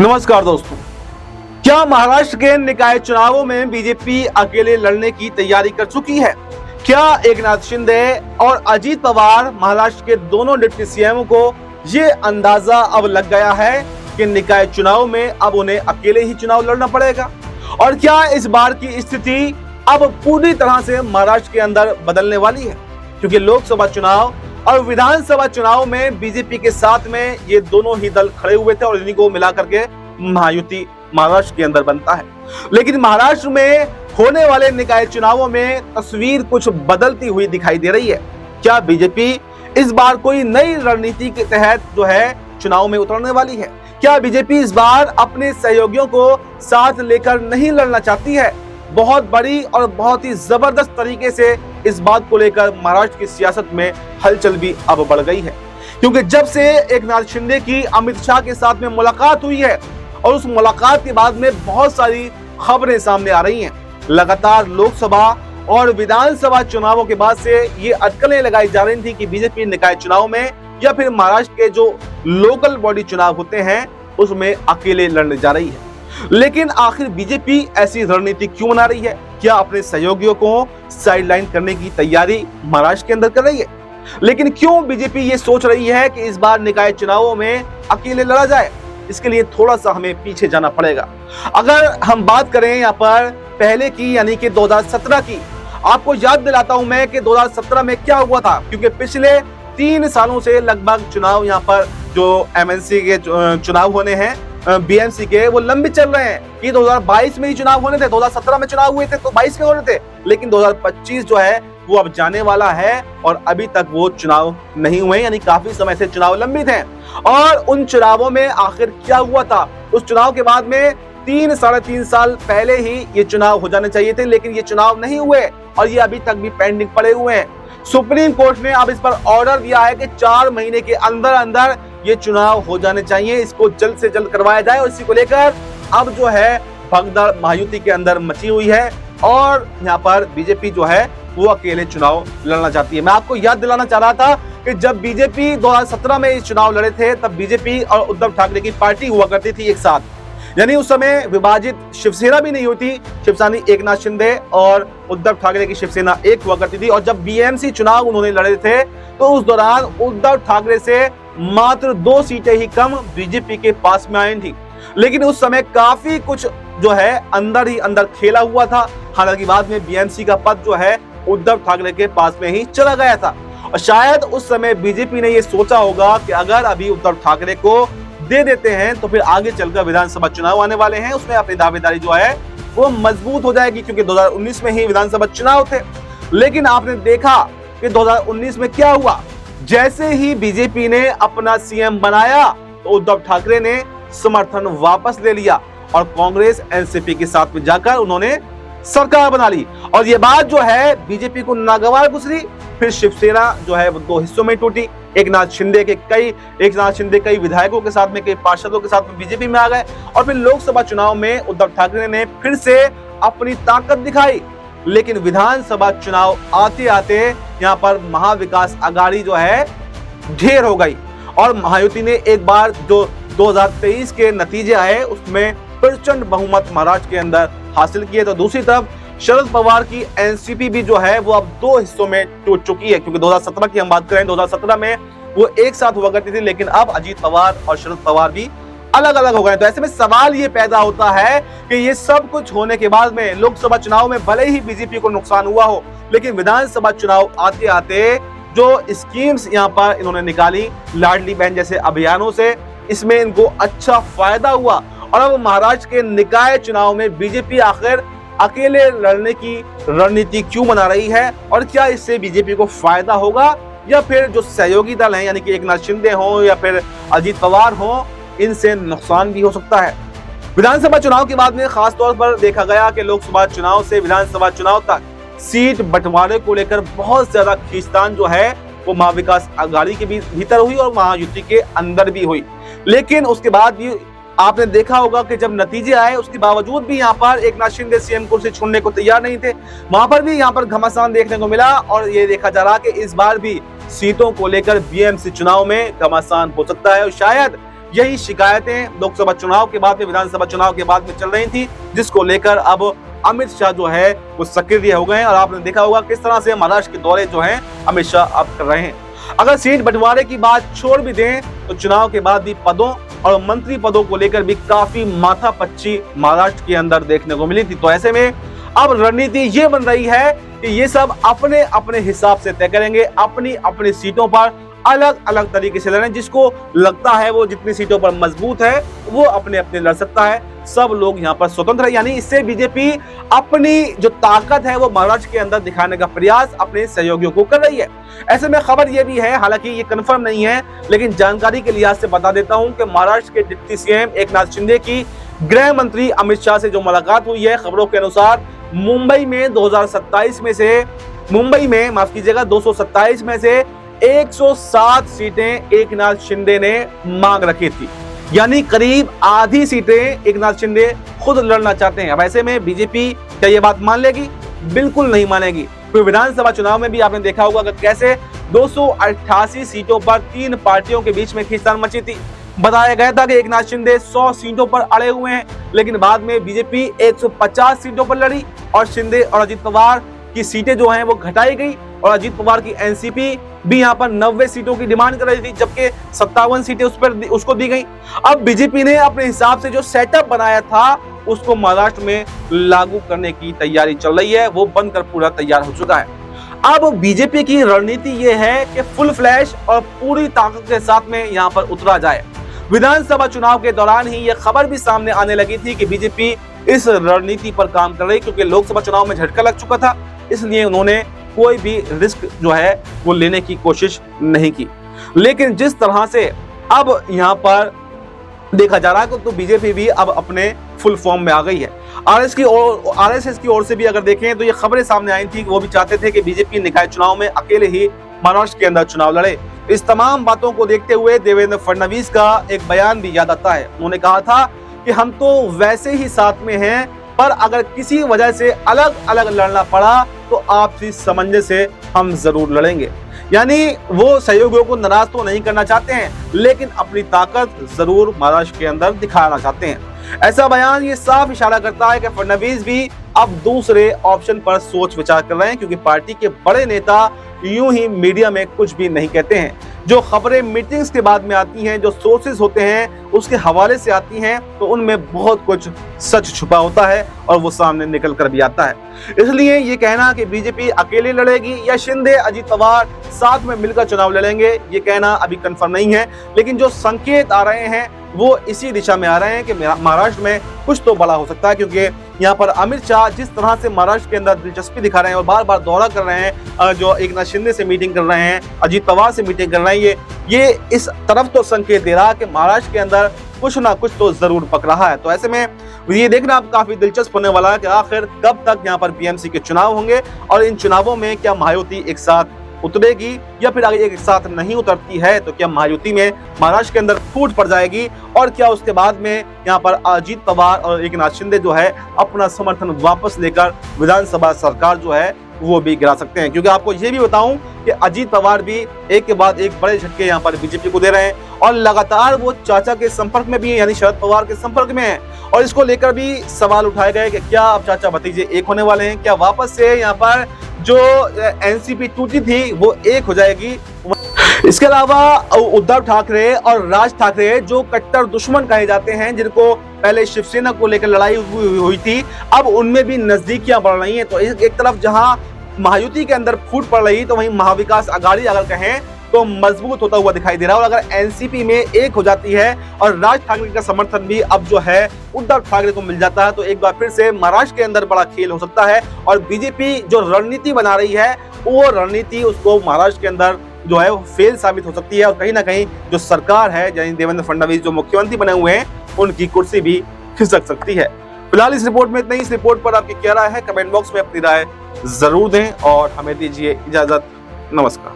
नमस्कार दोस्तों, क्या महाराष्ट्र के निकाय चुनावों में बीजेपी अकेले लड़ने की तैयारी कर चुकी है? क्या एकनाथ शिंदे और अजीत पवार महाराष्ट्र के दोनों डिप्टी सीएम को ये अंदाजा अब लग गया है कि निकाय चुनाव में अब उन्हें अकेले ही चुनाव लड़ना पड़ेगा? और क्या इस बार की स्थिति अब पूरी तरह से महाराष्ट्र के अंदर बदलने वाली है? क्योंकि लोकसभा चुनाव और विधानसभा चुनाव में बीजेपी के साथ में ये दोनों ही दल खड़े हुए थे और इन्हीं को मिलाकर के महायुति महाराष्ट्र के अंदर बनता है। लेकिन महाराष्ट्र में होने वाले निकाय चुनावों में तस्वीर कुछ बदलती हुई दिखाई दे रही है। क्या बीजेपी इस बार कोई नई रणनीति के तहत जो है चुनाव में उतरने वाली है? क्या बीजेपी इस बार अपने सहयोगियों को साथ लेकर नहीं लड़ना चाहती है? बहुत बड़ी और बहुत ही जबरदस्त तरीके से इस बात को लेकर महाराष्ट्र की सियासत में हलचल भी अब बढ़ गई है, क्योंकि जब से एकनाथ शिंदे की अमित शाह के साथ में मुलाकात हुई है और उस मुलाकात के बाद में बहुत सारी खबरें सामने आ रही हैं। लगातार लोकसभा और विधानसभा चुनावों के बाद से ये अटकलें लगाई जा रही थी कि बीजेपी निकाय चुनाव में या फिर महाराष्ट्र के जो लोकल बॉडी चुनाव होते हैं उसमें अकेले लड़ने जा रही है। लेकिन आखिर बीजेपी ऐसी रणनीति क्यों बना रही है? क्या अपने सहयोगियों को साइडलाइन करने की तैयारी महाराष्ट्र के अंदर कर रही है? लेकिन क्यों बीजेपी ये सोच रही है कि इस बार निकाय चुनावों में अकेले लड़ा जाए? इसके लिए थोड़ा सा हमें पीछे जाना पड़ेगा। अगर हम बात करें यहाँ पर पहले की, यानी कि 2017 की, आपको याद दिलाता हूं मैं कि 2017 में क्या हुआ था, क्योंकि पिछले 3 सालों से लगभग चुनाव यहाँ पर जो एमएनसी के चुनाव होने हैं बीएमसी के, वो लंबित चल रहे हैं कि 2022 में ही चुनाव होने थे। 2017 में चुनाव हुए थे तो 22 में होने थे, लेकिन 2025 जो है वो अब जाने वाला है और अभी तक वो चुनाव नहीं हुए, यानी काफी समय से चुनाव लंबित हैं। और उन चुनावों में आखिर क्या हुआ था? उस चुनाव के बाद में 3-3.5 साल पहले ही ये चुनाव हो जाने चाहिए थे, लेकिन ये चुनाव नहीं हुए और ये अभी तक भी पेंडिंग पड़े हुए हैं। सुप्रीम कोर्ट ने अब इस पर ऑर्डर दिया है कि 4 महीने के अंदर अंदर ये चुनाव हो जाने चाहिए, इसको जल्द से जल्द करवाया जाए। और इसी को लेकर अब जो है भगदड़ महायुति के अंदर मची हुई है और यहाँ पर बीजेपी जो है वो अकेले चुनाव लड़ना चाहती है। मैं आपको याद दिलाना चाह रहा था कि जब बीजेपी 2017 में इस चुनाव लड़े थे तब बीजेपी और उद्धव ठाकरे की पार्टी हुआ करती थी एक साथ, यानी उस समय विभाजित शिवसेना भी नहीं होती। शिवसेना एकनाथ शिंदे और उद्धव ठाकरे की शिवसेना एक हुआ करती थी। और जब बीएमसी चुनाव उन्होंने लड़े थे तो उस दौरान उद्धव ठाकरे से मात्र 2 सीटें ही कम बीजेपी के पास में आई थी। लेकिन उस समय काफी कुछ जो है अंदर ही अंदर खेला हुआ था। हालांकि बाद में बीएमसी का पद जो है उद्धव ठाकरे के पास में ही चला गया था और शायद उस समय बीजेपी ने ये सोचा होगा कि अगर अभी उद्धव ठाकरे को दे देते हैं तो फिर आगे चलकर विधानसभा चुनाव आने वाले हैं, उसमें अपनी दावेदारी जो है वो मजबूत हो जाएगी, क्योंकि 2019 में ही विधानसभा चुनाव थे। लेकिन आपने देखा कि 2019 में क्या हुआ। जैसे ही बीजेपी ने अपना सीएम बनाया तो उद्धव ठाकरे ने समर्थन वापस ले लिया और कांग्रेस एनसीपी के साथ में जाकर उन्होंने सरकार बना ली। और ये बात जो है बीजेपी को नागवार गुजरी। फिर शिवसेना जो है वो 2 हिस्सों में टूटी। एकनाथ शिंदे कई विधायकों के साथ में, कई पार्षदों के साथ में बीजेपी में आ गए और फिर लोकसभा चुनाव में उद्धव ठाकरे ने फिर से अपनी ताकत दिखाई। लेकिन विधानसभा चुनाव आते आते यहाँ पर महाविकास आघाड़ी जो है ढेर हो गई और महायुति ने एक बार जो 2023 के नतीजे आए उसमें प्रचंड बहुमत महाराष्ट्र के अंदर हासिल किए। तो दूसरी तरफ शरद पवार की एनसीपी भी जो है वो अब 2 हिस्सों में टूट चुकी है, क्योंकि 2017 की हम बात करें, 2017 में वो एक साथ हुआ करती थी, लेकिन अब अजीत पवार और शरद पवार भी अलग अलग हो गए। तो ऐसे में सवाल ये पैदा होता है कि ये सब कुछ होने के बाद में लोकसभा चुनाव में भले ही बीजेपी को नुकसान हुआ हो, लेकिन विधानसभा चुनाव आते आते जो स्कीम्स यहाँ पर इन्होंने निकाली लाडली बहन जैसे अभियानों से, इसमें इनको अच्छा फायदा हुआ। और अब महाराष्ट्र के निकाय चुनाव में बीजेपी आखिर अकेले लड़ने की रणनीति क्यों बना रही है और क्या इससे बीजेपी को फायदा होगा या फिर जो सहयोगी दल हैं, यानी कि एकनाथ शिंदे हो या फिर अजीत पवार हो, इनसे नुकसान भी हो सकता है। विधानसभा चुनाव के बाद में खास तौर पर देखा गया कि लोकसभा चुनाव से विधानसभा चुनाव तक सीट बंटवारे को लेकर बहुत ज्यादा खींचतान जो है वो महाविकास आघाड़ी के भीतर हुई और महायुति के अंदर भी हुई। लेकिन उसके बाद भी आपने देखा होगा कि जब नतीजे आए उसके बावजूद भी यहाँ पर एकनाथ शिंदे सीएम कुर्सी छोड़ने को तैयार नहीं थे। वहां पर भी यहाँ पर घमासान देखने को मिला और ये देखा जा रहा कि इस बार भी सीटों को लेकर बीएमसी चुनाव में घमासान हो सकता है और शायद यही शिकायतें लोकसभा चुनाव के बाद में, विधानसभा चुनाव के बाद में चल रही थी, जिसको लेकर अब अमित शाह जो है वो सक्रिय हो गए हैं। और आपने देखा होगा किस तरह से महाराष्ट्र के दौरे जो हैं अमित शाह अब कर रहे हैं। अगर सीट बंटवारे की बात छोड़ भी दें तो चुनाव के बाद भी पदों और मंत्री पदों को लेकर भी काफी माथापच्ची महाराष्ट्र के अंदर देखने को मिली थी। तो ऐसे में अब रणनीति ये बन रही है कि ये सब अपने अपने हिसाब से तय करेंगे, अपनी अपनी सीटों पर अलग अलग तरीके से लड़ें। जिसको लगता है वो जितनी सीटों पर मजबूत है वो अपने अपने लड़ सकता है। सब लोग यहाँ पर स्वतंत्र है, यानी इससे बीजेपी अपनी जो ताकत है वो महाराष्ट्र के अंदर दिखाने का प्रयास अपने सहयोगियों को कर रही है। ऐसे में खबर ये भी है, हालांकि ये कंफर्म नहीं है, लेकिन जानकारी के लिहाज से बता देता हूं कि महाराष्ट्र के डिप्टी सीएम एकनाथ शिंदे की गृह मंत्री अमित शाह से जो मुलाकात हुई है, खबरों के अनुसार मुंबई में 227 में से 227 में से 107 सीटें एकनाथ शिंदे ने मांग रखी थी, यानी करीब आधी सीटें एकनाथ शिंदे खुद लड़ना चाहते हैं। अब ऐसे में बीजेपी क्या ये बात मान लेगी? बिल्कुल नहीं मानेगी। तो विधानसभा चुनाव में भी आपने देखा होगा कि कैसे 288 सीटों पर 3 पार्टियों के बीच में खींचतान मची थी। बताया गया था कि एकनाथ शिंदे 100 सीटों पर अड़े हुए हैं, लेकिन बाद में बीजेपी 150 सीटों पर लड़ी और शिंदे और अजीत पवार की सीटें जो हैं वो घटाई गई और अजीत पवार की एनसीपी भी यहाँ पर 90 सीटों की डिमांड कर रही थी, जबकि 57 सीटें उसको दी गई। अब बीजेपी ने अपने हिसाब से जो सेटअप बनाया था उसको महाराष्ट्र में लागू करने की तैयारी चल रही है, वो बनकर पूरा तैयार हो चुका है। अब बीजेपी की रणनीति ये है कि फुल फ्लैश और पूरी ताकत के साथ में यहाँ पर उतरा जाए। विधानसभा चुनाव के दौरान ही यह खबर भी सामने आने लगी थी कि बीजेपी इस रणनीति पर काम कर रही, क्योंकि लोकसभा चुनाव में झटका लग चुका था, इसलिए उन्होंने कोई भी रिस्क जो है वो लेने की कोशिश नहीं की। लेकिन जिस तरह से अब यहाँ पर देखा जा रहा है तो बीजेपी भी अब अपने फुल फॉर्म में आ गई है। आरएसएस की ओर से भी अगर देखें तो ये खबरें सामने आई थी कि वो भी चाहते थे कि बीजेपी निकाय चुनाव में अकेले ही महाराष्ट्र के अंदर चुनाव लड़े। इस तमाम बातों को देखते हुए देवेंद्र फडणवीस का एक बयान भी याद आता है। उन्होंने कहा था कि हम तो वैसे ही साथ में हैं, पर अगर किसी वजह से अलग अलग लड़ना पड़ा तो आपसी समझने से हम जरूर लड़ेंगे। यानी वो सहयोगियों को नाराज तो नहीं करना चाहते हैं, लेकिन अपनी ताकत जरूर महाराष्ट्र के अंदर दिखाना चाहते हैं। ऐसा बयान ये साफ इशारा करता है कि फडणवीस भी अब दूसरे ऑप्शन पर सोच विचार कर रहे हैं, क्योंकि पार्टी के बड़े नेता यूं ही मीडिया में कुछ भी नहीं कहते हैं। जो खबरें मीटिंग्स के बाद में आती हैं, जो सोर्सेज होते हैं उसके हवाले से आती हैं, तो उनमें बहुत कुछ सच छुपा होता है और वो सामने निकल कर भी आता है। इसलिए ये कहना कि बीजेपी अकेले लड़ेगी या शिंदे अजीत पवार साथ में मिलकर चुनाव लड़ेंगे, ये कहना अभी कंफर्म नहीं है। लेकिन जो संकेत आ रहे हैं वो इसी दिशा में आ रहे हैं कि महाराष्ट्र में कुछ तो बड़ा हो सकता है, क्योंकि यहाँ पर अमित शाह जिस तरह से महाराष्ट्र के अंदर दिलचस्पी दिखा रहे हैं और बार बार दौरा कर रहे हैं, जो एकनाथ शिंदे से मीटिंग कर रहे हैं, अजीत पवार से मीटिंग कर रहे हैं, ये इस तरफ तो संकेत दे रहा है कि महाराष्ट्र के अंदर कुछ ना कुछ तो जरूर पक रहा है। तो ऐसे में ये देखना अब काफी दिलचस्प होने वाला है कि आखिर कब तक यहाँ पर बीएमसी के चुनाव होंगे और इन चुनावों में क्या महायुति एक साथ उतरेगी या फिर अगर एक साथ नहीं उतरती है तो क्या महायुति में महाराष्ट्र के अंदर फूट पड़ जाएगी और क्या उसके बाद में यहाँ पर अजीत पवार और एकनाथ शिंदे जो है अपना समर्थन वापस लेकर विधानसभा सरकार जो है वो भी गिरा सकते हैं। क्योंकि आपको ये भी बताऊं कि अजीत पवार भी एक के बाद एक बड़े झटके यहाँ पर बीजेपी को दे रहे हैं और लगातार वो चाचा के संपर्क में भी है, यानी शरद पवार के संपर्क में है। और इसको लेकर भी सवाल उठाए गए कि क्या अब चाचा भतीजे एक होने वाले हैं, क्या वापस से यहाँ पर जो एनसीपी टूटी थी वो एक हो जाएगी। इसके अलावा उद्धव ठाकरे और राज ठाकरे जो कट्टर दुश्मन कहे जाते हैं, जिनको पहले शिवसेना को लेकर लड़ाई हुई थी, अब उनमें भी नजदीकियां बढ़ रही हैं। तो एक तरफ जहां महायुति के अंदर फूट पड़ रही तो वहीं महाविकास आघाड़ी अगर कहें तो मजबूत होता हुआ दिखाई दे रहा है। और अगर एनसीपी में एक हो जाती है और राज ठाकरे का समर्थन भी अब जो है उद्धव ठाकरे को मिल जाता है तो एक बार फिर से महाराष्ट्र के अंदर बड़ा खेल हो सकता है। और बीजेपी जो रणनीति बना रही है वो रणनीति उसको महाराष्ट्र के अंदर जो है वो फेल साबित हो सकती है और कहीं ना कहीं जो सरकार है यानी देवेंद्र फडणवीस जो मुख्यमंत्री बने हुए हैं उनकी कुर्सी भी खिसक सकती है। फिलहाल इस रिपोर्ट में इतना ही। इस रिपोर्ट पर आपकी क्या राय है कमेंट बॉक्स में अपनी राय जरूर दें और हमें दीजिए इजाजत। नमस्कार।